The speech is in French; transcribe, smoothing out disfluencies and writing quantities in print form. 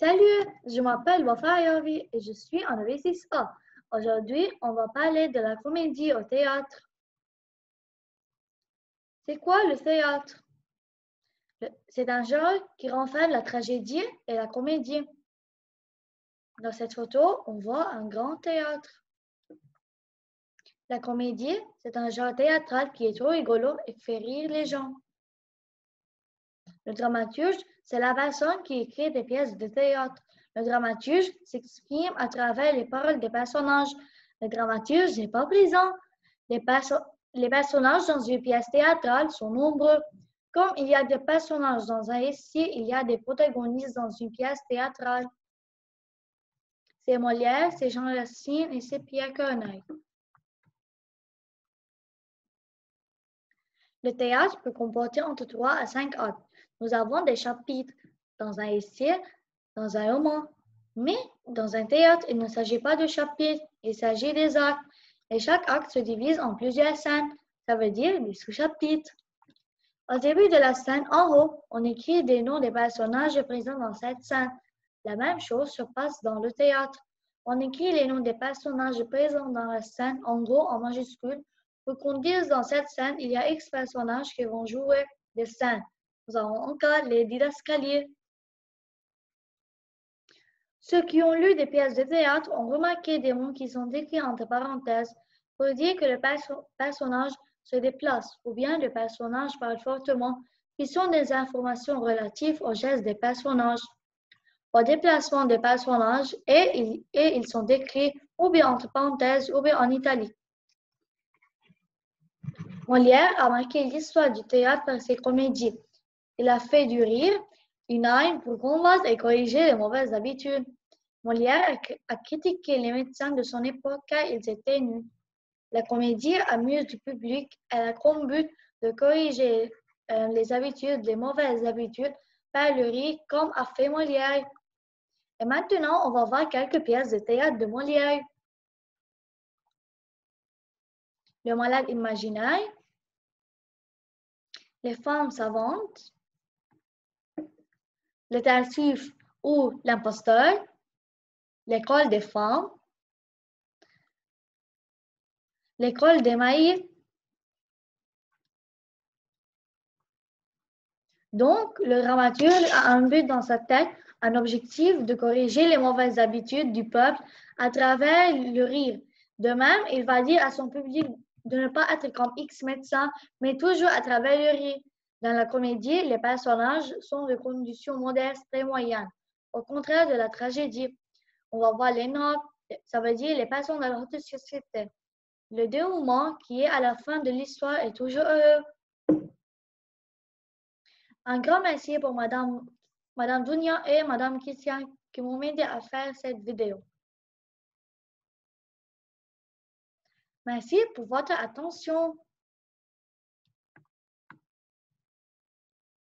Salut, je m'appelle Wafa Yavi et je suis en EV6A. Aujourd'hui, on va parler de la comédie au théâtre. C'est quoi le théâtre? C'est un genre qui renferme la tragédie et la comédie. Dans cette photo, on voit un grand théâtre. La comédie, c'est un genre théâtral qui est trop rigolo et fait rire les gens. Le dramaturge, c'est la personne qui écrit des pièces de théâtre. Le dramaturge s'exprime à travers les paroles des personnages. Le dramaturge n'est pas présent. Les personnages dans une pièce théâtrale sont nombreux. Comme il y a des personnages dans un récit, il y a des protagonistes dans une pièce théâtrale. C'est Molière, c'est Jean Racine et c'est Pierre Corneille. Le théâtre peut comporter entre 3 à 5 actes. Nous avons des chapitres dans un récit, dans un roman. Mais dans un théâtre, il ne s'agit pas de chapitres, il s'agit des actes. Et chaque acte se divise en plusieurs scènes, ça veut dire des sous-chapitres. Au début de la scène, en haut, on écrit des noms des personnages présents dans cette scène. La même chose se passe dans le théâtre. On écrit les noms des personnages présents dans la scène, en gros, en majuscule, pour qu'on dise dans cette scène, il y a X personnages qui vont jouer des scènes. Nous avons encore les didascalies. Ceux qui ont lu des pièces de théâtre ont remarqué des mots qui sont écrits entre parenthèses pour dire que le personnage se déplace ou bien le personnage parle fortement, qui sont des informations relatives aux gestes des personnages, au déplacement des personnages et ils sont décrits ou bien entre parenthèses ou bien en italique. Molière a marqué l'histoire du théâtre par ses comédies. Il a fait du rire une arme pour combattre et corriger les mauvaises habitudes. Molière a critiqué les médecins de son époque car ils étaient nus. La comédie amuse du public. Elle a comme but de corriger les mauvaises habitudes par le rire comme a fait Molière. Et maintenant, on va voir quelques pièces de théâtre de Molière. Le malade imaginaire, les femmes savantes, le tartuffe ou l'imposteur, l'école des femmes, l'école des maïs. Donc, le dramaturge a un but dans sa tête, un objectif de corriger les mauvaises habitudes du peuple à travers le rire. De même, il va dire à son public de ne pas être comme X médecin, mais toujours à travers le rire. Dans la comédie, les personnages sont de conditions modestes et moyennes, au contraire de la tragédie. On va voir les nobles, ça veut dire les personnes de la haute société. Le dénouement qui est à la fin de l'histoire est toujours heureux. Un grand merci pour Madame Dunia et Madame Christian qui m'ont aidé à faire cette vidéo. Merci pour votre attention.